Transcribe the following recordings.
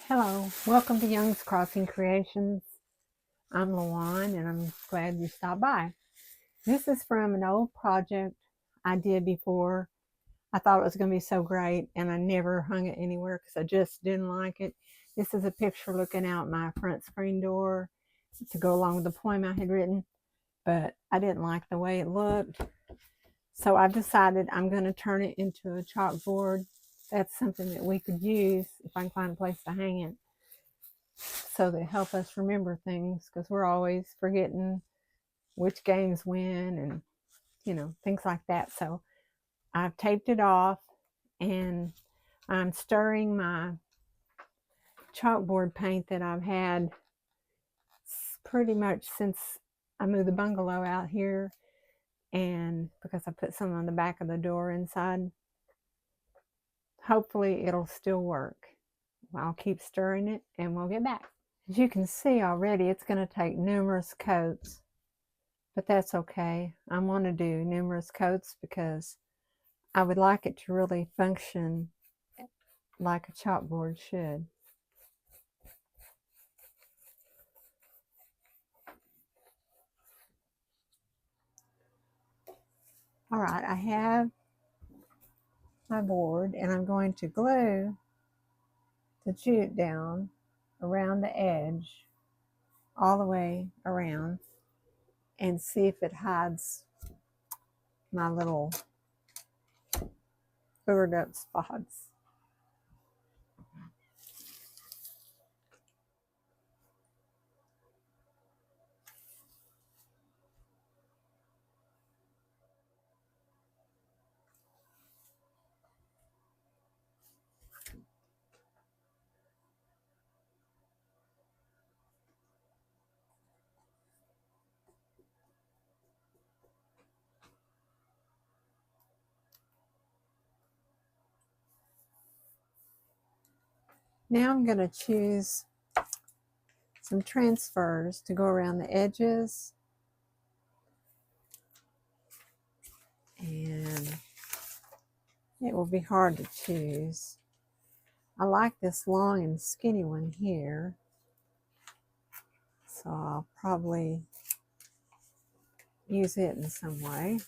Hello, welcome to Young's Crossing Creations. I'm Lawan and I'm glad you stopped by. This is from an old project I did before. I thought it was going to be so great and I never hung it anywhere because I just didn't like it. This is a picture looking out my front screen door to go along with the poem I had written, but I didn't like the way it looked. So I've decided I'm going to turn it into a chalkboard. That's something that we could use if I can find a place to hang it, so they help us remember things, because we're always forgetting which games win and things like that. So I've taped it off and I'm stirring my chalkboard paint that I've had pretty much since I moved the bungalow out here, and because I put some on the back of the door inside. Hopefully it'll still work. I'll keep stirring it and we'll get back. As you can see already, it's going to take numerous coats, but that's okay. I want to do numerous coats because I would like it to really function like a chalkboard should. All right, I have my board and I'm going to glue the jute down around the edge all the way around and see if it hides my little figured up spots. Now I'm going to choose some transfers to go around the edges, and it will be hard to choose. I like this long and skinny one here, so I'll probably use it in some way.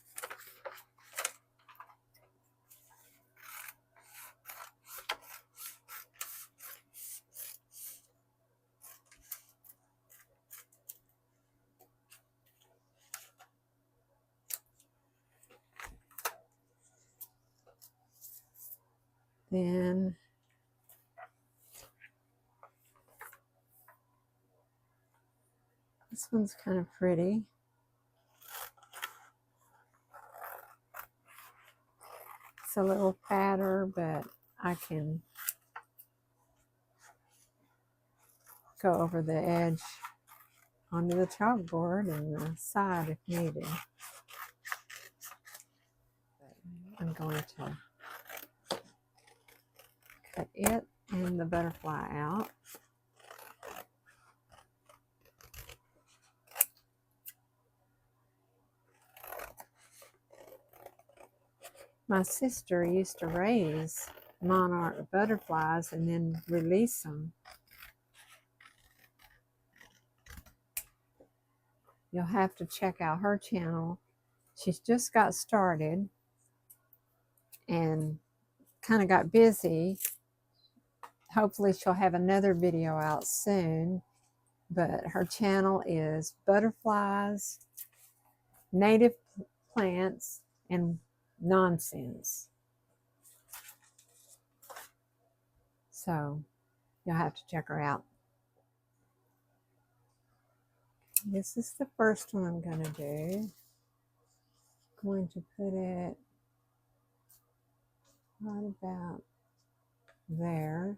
Then this one's kind of pretty. It's a little fatter, but I can go over the edge onto the chalkboard and the side if needed. I'm going to cut it and the butterfly out. My sister used to raise monarch butterflies and then release them. You'll have to check out her channel. She's just got started and kind of got busy. Hopefully she'll have another video out soon, but her channel is Butterflies, Native Plants, and Nonsense. So you'll have to check her out. This is the first one I'm going to do. I'm going to put it right about there.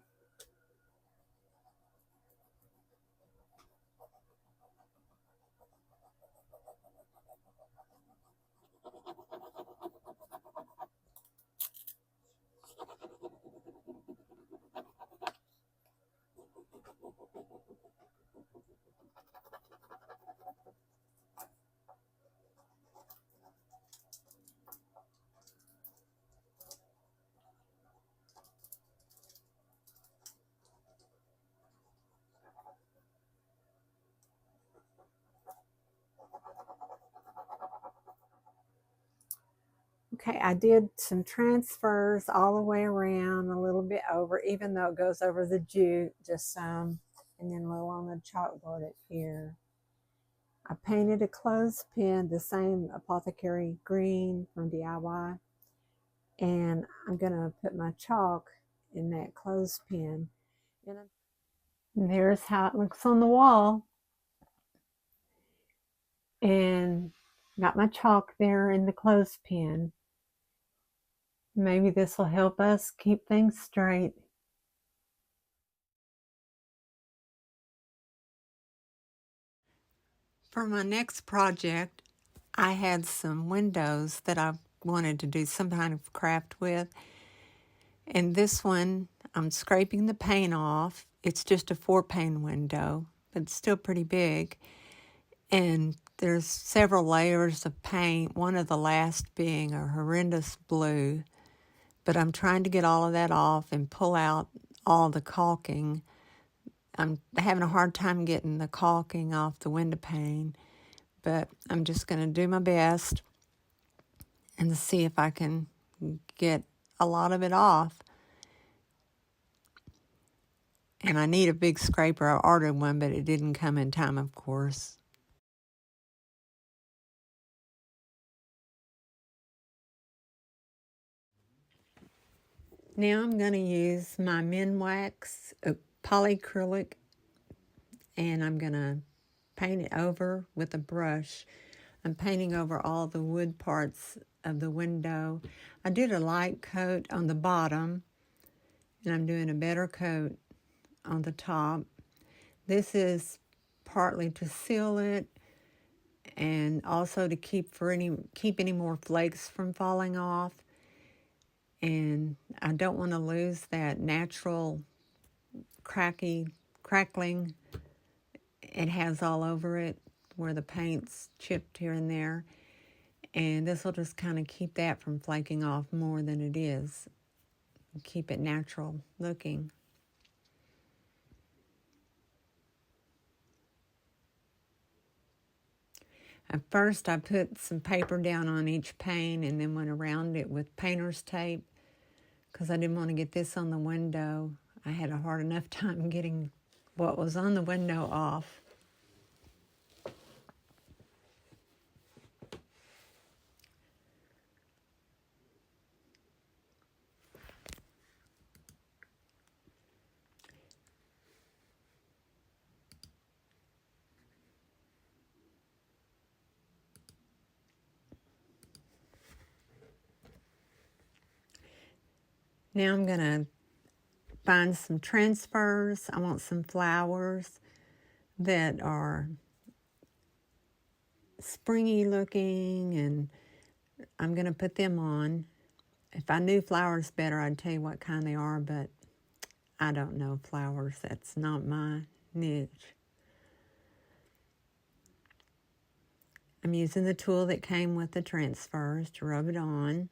Okay, I did some transfers all the way around, a little bit over, even though it goes over the jute, just some, and then a little on the chalkboard up here. I painted a clothespin, the same apothecary green from DIY, and I'm going to put my chalk in that clothespin. And there's how it looks on the wall. And got my chalk there in the clothespin. Maybe this will help us keep things straight. For my next project, I had some windows that I wanted to do some kind of craft with. And this one, I'm scraping the paint off. It's just a 4-pane window, but it's still pretty big. And there's several layers of paint, one of the last being a horrendous blue. But I'm trying to get all of that off and pull out all the caulking. I'm having a hard time getting the caulking off the window pane, but I'm just going to do my best and see if I can get a lot of it off. And I need a big scraper. I ordered one, but it didn't come in time, of course. Now I'm going to use my Minwax polyacrylic, and I'm going to paint it over with a brush. I'm painting over all the wood parts of the window. I did a light coat on the bottom, and I'm doing a better coat on the top. This is partly to seal it and also to keep any more flakes from falling off. And I don't want to lose that natural crackling it has all over it where the paint's chipped here and there. And this will just kind of keep that from flaking off more than it is. Keep it natural looking. At first I put some paper down on each pane and then went around it with painter's tape because I didn't want to get this on the window. I had a hard enough time getting what was on the window off. Now I'm going to find some transfers. I want some flowers that are springy looking, and I'm going to put them on. If I knew flowers better, I'd tell you what kind they are, but I don't know flowers. That's not my niche. I'm using the tool that came with the transfers to rub it on.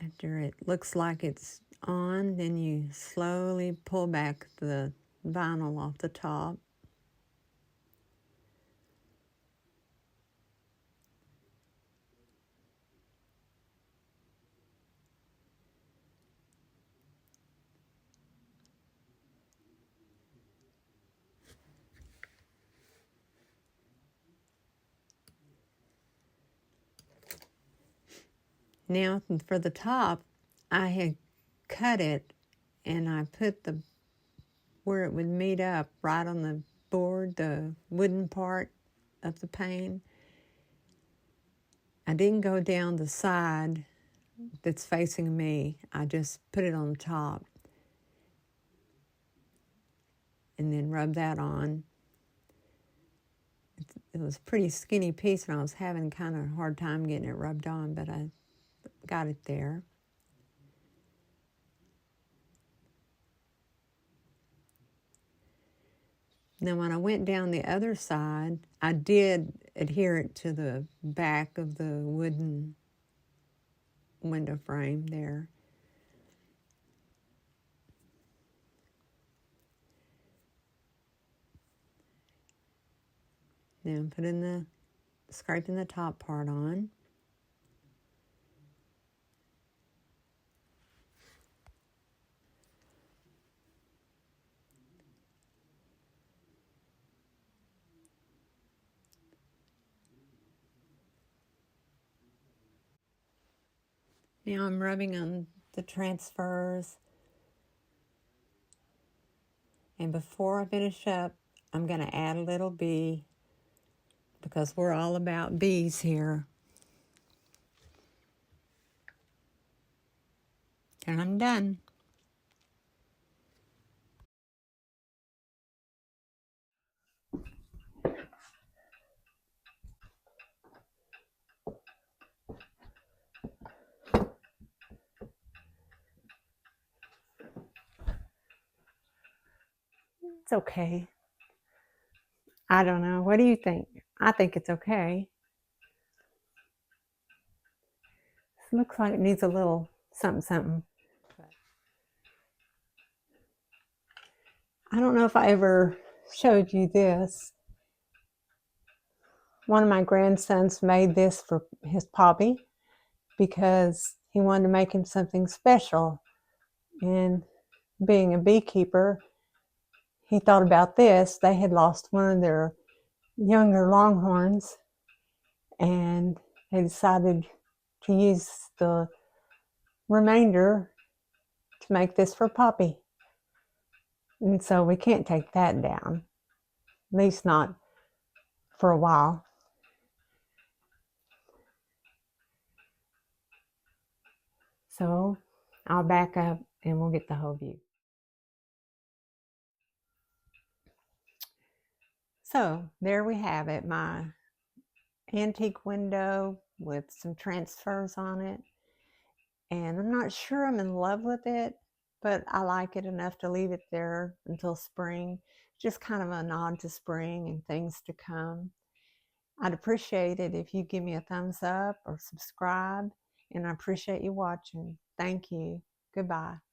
After it looks like it's on, then you slowly pull back the vinyl off the top. Now for the top, I had cut it and I put where it would meet up right on the board, the wooden part of the pane. I didn't go down the side that's facing me. I just put it on top and then rub that on. It was a pretty skinny piece and I was having kind of a hard time getting it rubbed on, but I got it there. Now when I went down the other side, I did adhere it to the back of the wooden window frame there. Then scraping the top part on. Now I'm rubbing on the transfers. And before I finish up, I'm going to add a little bee because we're all about bees here. And I'm done. It's okay. I don't know. What do you think? I think it's okay. This looks like it needs a little something, something. I don't know if I ever showed you this. One of my grandsons made this for his Poppy because he wanted to make him something special. And being a beekeeper, he thought about this. They had lost one of their younger longhorns, and they decided to use the remainder to make this for Poppy. And so we can't take that down, at least not for a while. So I'll back up and we'll get the whole view. So there we have it, my antique window with some transfers on it. And I'm not sure I'm in love with it, but I like it enough to leave it there until spring. Just kind of a nod to spring and things to come. I'd appreciate it if you give me a thumbs up or subscribe, and I appreciate you watching. Thank you. Goodbye.